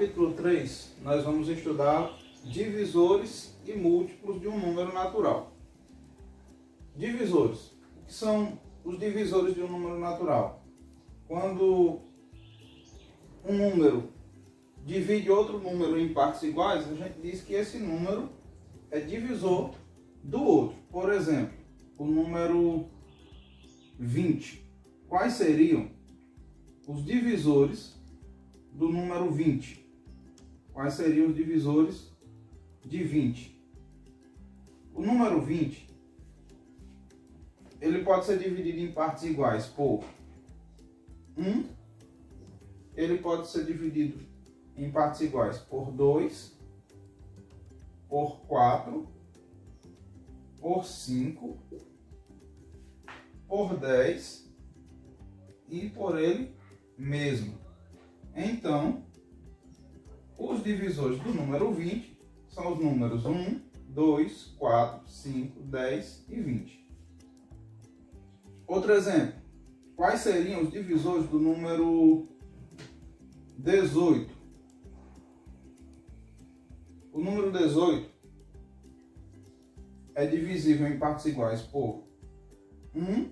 capítulo 3, nós vamos estudar divisores e múltiplos de um número natural. Divisores. O que são os divisores de um número natural? Quando um número divide outro número em partes iguais, a gente diz que esse número é divisor do outro. Por exemplo, o número 20. Quais seriam os divisores do número 20? Quais seriam os divisores de 20? O número 20, ele pode ser dividido em partes iguais por 1, ele pode ser dividido em partes iguais por 2, por 4, por 5, por 10 e por ele mesmo. Então, os divisores do número 20 são os números 1, 2, 4, 5, 10 e 20. Outro exemplo. Quais seriam os divisores do número 18? O número 18 é divisível em partes iguais por 1,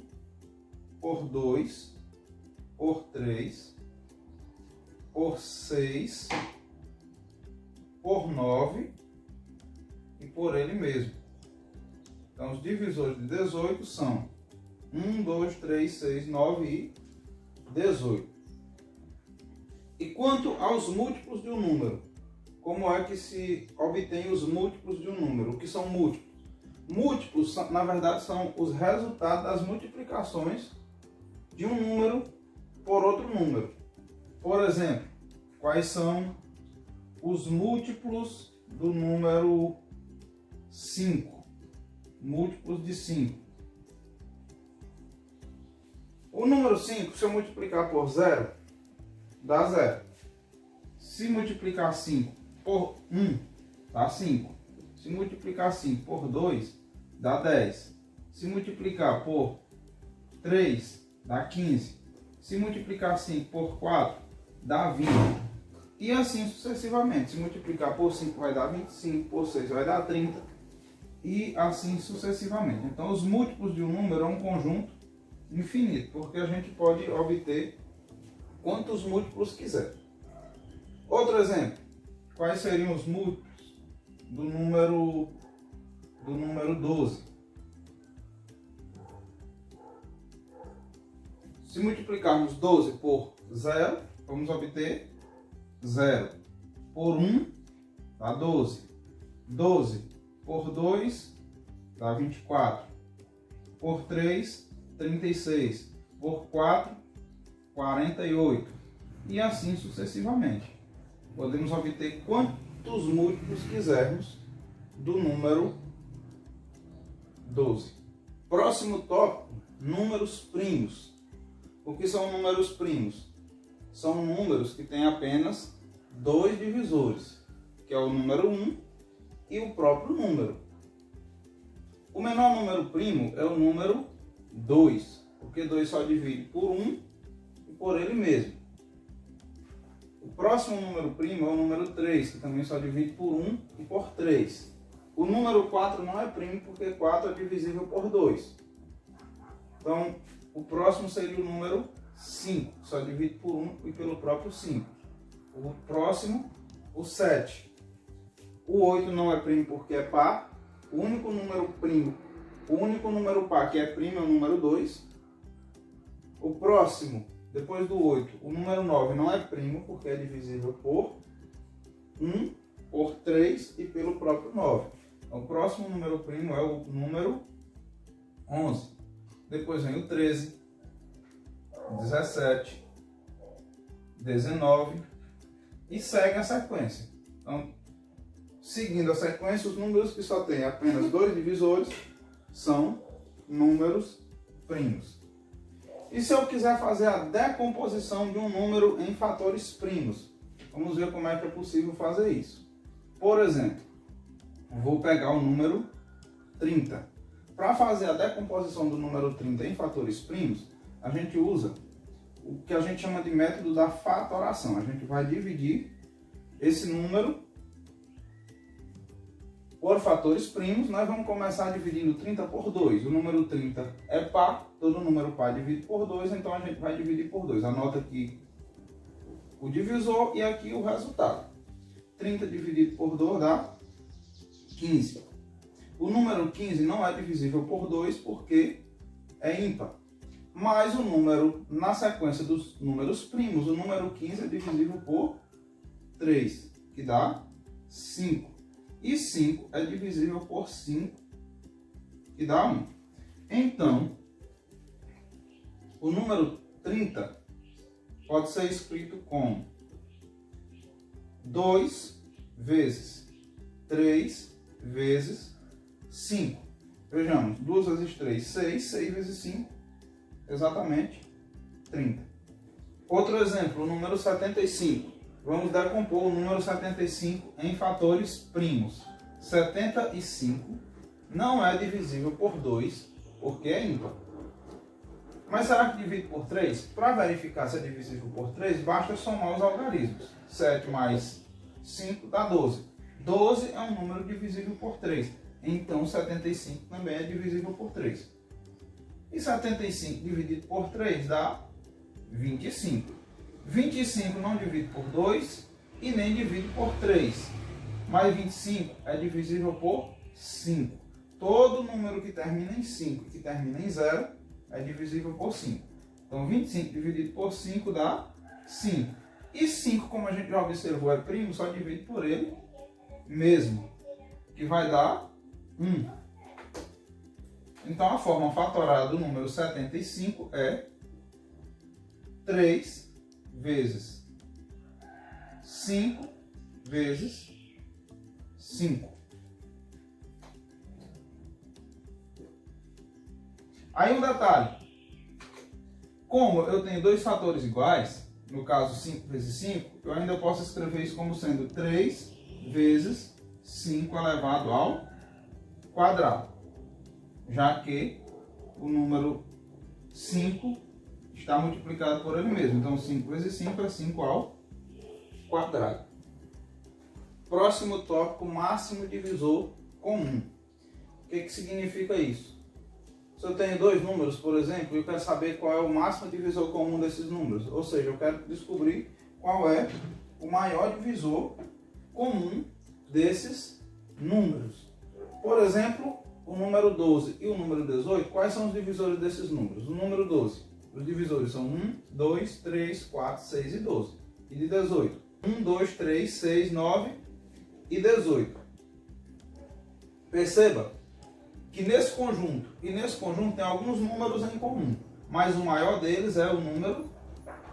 por 2, por 3, por 6, por 9 e por ele mesmo. Então, os divisores de 18 são 1, 2, 3, 6, 9 e 18. E quanto aos múltiplos de um número? Como é que se obtém os múltiplos de um número? O que são múltiplos? Múltiplos, na verdade, são os resultados das multiplicações de um número por outro número. Por exemplo, quais são os múltiplos do número 5? Múltiplos de 5. O número 5, se eu multiplicar por 0, dá 0. Se multiplicar 5 por 1, dá 5. Se multiplicar 5 por 2, dá 10. Se multiplicar por 3, dá 15. Se multiplicar 5 por 4, dá 20. E assim sucessivamente. Se multiplicar por 5 vai dar 25, por 6 vai dar 30. E assim sucessivamente. Então os múltiplos de um número é um conjunto infinito, porque a gente pode obter quantos múltiplos quiser. Outro exemplo. Quais seriam os múltiplos do número 12? Se multiplicarmos 12 por 0, vamos obter 0. Por 1, dá 12. 12 por 2, dá 24. Por 3, 36. Por 4, 48. E assim sucessivamente. Podemos obter quantos múltiplos quisermos do número 12. Próximo tópico, números primos. O que são números primos? São números que têm apenas dois divisores, que é o número 1 e o próprio número. O menor número primo é o número 2, porque 2 só divide por 1 e por ele mesmo. O próximo número primo é o número 3, que também só divide por 1 e por 3. O número 4 não é primo, porque 4 é divisível por 2. Então, o próximo seria o número 5, que só divide por 1 e pelo próprio 5. O próximo, o 7. O 8 não é primo porque é par. O único número par que é primo é o número 2. O próximo, depois do 8, o número 9 não é primo porque é divisível por 1, por 3 e pelo próprio 9. Então, o próximo número primo é o número 11. Depois vem o 13, 17, 19 e segue a sequência. Então, seguindo a sequência, os números que só têm apenas dois divisores são números primos. E se eu quiser fazer a decomposição de um número em fatores primos? Vamos ver como é que é possível fazer isso. Por exemplo, vou pegar o número 30. Para fazer a decomposição do número 30 em fatores primos, a gente usa o que a gente chama de método da fatoração. A gente vai dividir esse número por fatores primos, nós vamos começar dividindo 30 por 2. O número 30 é par, todo número par divide por 2, então a gente vai dividir por 2. Anota aqui o divisor e aqui o resultado. 30 dividido por 2 dá 15. O número 15 não é divisível por 2 porque é ímpar. Mas o número, na sequência dos números primos, o número 15 é divisível por 3, que dá 5. E 5 é divisível por 5, que dá 1. Então, o número 30 pode ser escrito como 2 vezes 3 vezes 5. Vejamos, 2 vezes 3, 6, 6 vezes 5, exatamente 30. Outro exemplo, o número 75. Vamos decompor o número 75 em fatores primos. 75 não é divisível por 2, porque é ímpar. Mas será que divide por 3? Para verificar se é divisível por 3, basta somar os algarismos. 7 mais 5 dá 12. 12 é um número divisível por 3. Então 75 também é divisível por 3. E 75 dividido por 3 dá 25. 25 não divide por 2 e nem divide por 3. Mas 25 é divisível por 5. Todo número que termina em 5 e que termina em 0 é divisível por 5. Então 25 dividido por 5 dá 5. E 5, como a gente já observou, é primo, só divide por ele mesmo, que vai dar 1. Então a forma fatorada do número 75 é 3 vezes 5 vezes 5. Aí um detalhe, como eu tenho dois fatores iguais, no caso 5 vezes 5, eu ainda posso escrever isso como sendo 3 vezes 5 elevado ao quadrado, já que o número 5 está multiplicado por ele mesmo. Então 5 vezes 5 é 5 ao quadrado. Próximo tópico, máximo divisor comum. O que significa isso? Se eu tenho dois números, por exemplo, eu quero saber qual é o máximo divisor comum desses números. Ou seja, eu quero descobrir qual é o maior divisor comum desses números. Por exemplo, o número 12 e o número 18, quais são os divisores desses números? O número 12, os divisores são 1, 2, 3, 4, 6 e 12. E de 18, 1, 2, 3, 6, 9 e 18. Perceba que nesse conjunto e nesse conjunto tem alguns números em comum, mas o maior deles é o número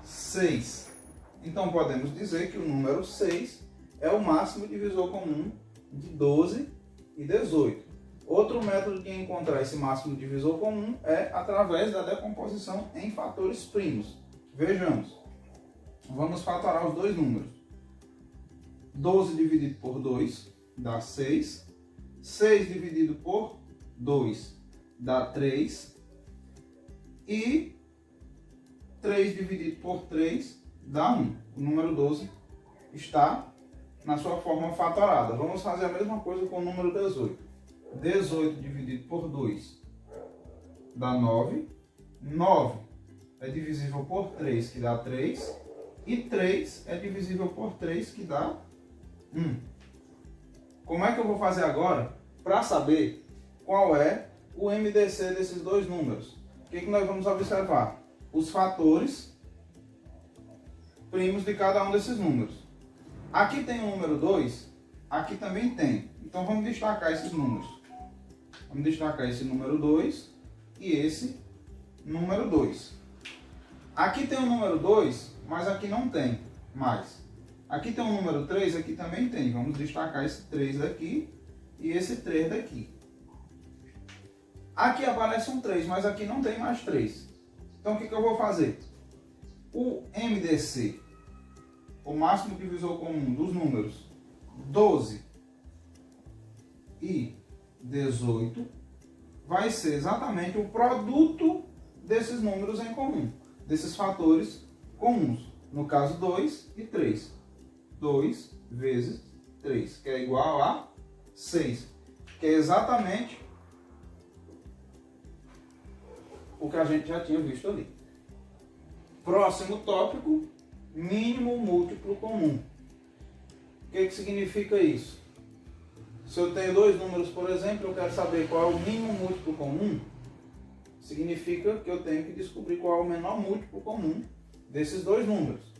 6. Então podemos dizer que o número 6 é o máximo divisor comum de 12 e 18. Outro método de encontrar esse máximo divisor comum é através da decomposição em fatores primos. Vejamos, vamos fatorar os dois números. 12 dividido por 2 dá 6. 6 dividido por 2 dá 3. E 3 dividido por 3 dá 1. O número 12 está na sua forma fatorada. Vamos fazer a mesma coisa com o número 18. 18 dividido por 2 dá 9. 9 é divisível por 3, que dá 3. E 3 é divisível por 3, que dá 1. Como é que eu vou fazer agora para saber qual é o MDC desses dois números? O que nós vamos observar? Os fatores primos de cada um desses números. Aqui tem o número 2, aqui também tem. Então vamos destacar esses números. Vamos destacar esse número 2 e esse número 2. Aqui tem o número 2, mas aqui não tem mais. Aqui tem o número 3, aqui também tem. Vamos destacar esse 3 daqui e esse 3 daqui. Aqui aparece um 3, mas aqui não tem mais 3. Então o que eu vou fazer? O MDC, o máximo divisor comum dos números 12 e 18, vai ser exatamente o produto desses números em comum, desses fatores comuns. No caso 2 e 3. 2 vezes 3, que é igual a 6, que é exatamente o que a gente já tinha visto ali. Próximo tópico, mínimo múltiplo comum. O que significa isso? Se eu tenho dois números, por exemplo, eu quero saber qual é o mínimo múltiplo comum, significa que eu tenho que descobrir qual é o menor múltiplo comum desses dois números.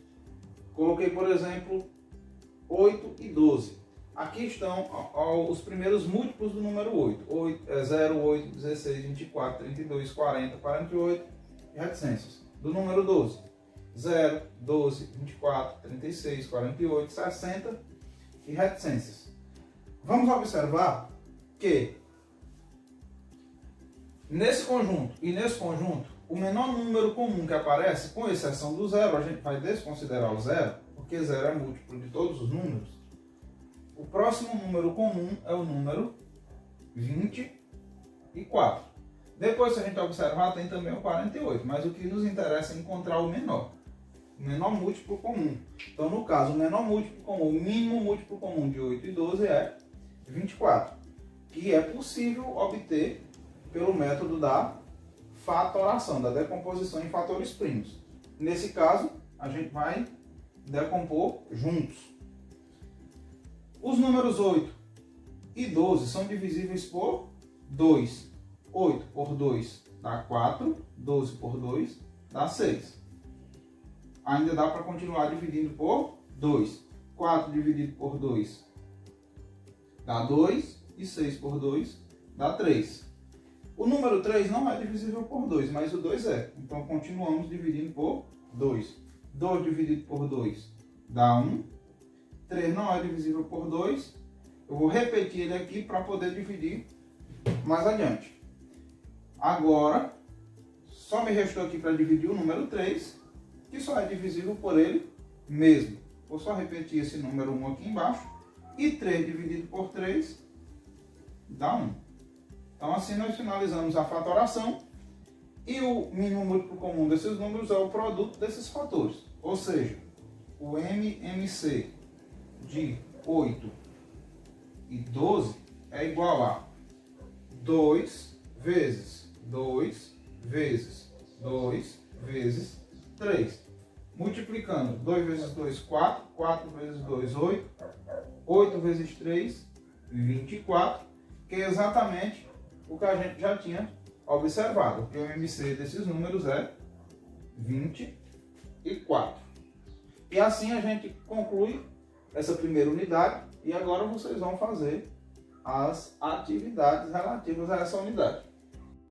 Coloquei, por exemplo, 8 e 12. Aqui estão os primeiros múltiplos do número 8. 0, 8, 16, 24, 32, 40, 48 e reticências. Do número 12. 0, 12, 24, 36, 48, 60 e reticências. Vamos observar que nesse conjunto e nesse conjunto, o menor número comum que aparece, com exceção do 0, a gente vai desconsiderar o 0, porque 0 é múltiplo de todos os números. O próximo número comum é o número 24. Depois, se a gente observar, tem também o 48, mas o que nos interessa é encontrar o menor múltiplo comum. Então, no caso, o menor múltiplo comum, o mínimo múltiplo comum de 8 e 12 é 24, que é possível obter pelo método da fatoração, da decomposição em fatores primos. Nesse caso, a gente vai decompor juntos. Os números 8 e 12 são divisíveis por 2. 8 por 2 dá 4, 12 por 2 dá 6. Ainda dá para continuar dividindo por 2. 4 dividido por 2 dá 2 e 6 por 2 dá 3. O número 3 não é divisível por 2, mas o 2 é. Então continuamos dividindo por 2. 2 dividido por 2 dá 1. 3 não é divisível por 2. Eu vou repetir ele aqui para poder dividir mais adiante. Agora, só me restou aqui para dividir o número 3, que só é divisível por ele mesmo. Vou só repetir esse número 1 aqui embaixo. E 3 dividido por 3 dá 1. Então assim nós finalizamos a fatoração. E o mínimo múltiplo comum desses números é o produto desses fatores. Ou seja, o MMC de 8 e 12 é igual a 2 vezes 2 vezes 2 vezes 3. Multiplicando 2 vezes 2, 4. 4 vezes 2, 8. 8 vezes 3, 24. Que é exatamente o que a gente já tinha observado. Que o MC desses números é 24. E assim a gente conclui essa primeira unidade. E agora vocês vão fazer as atividades relativas a essa unidade.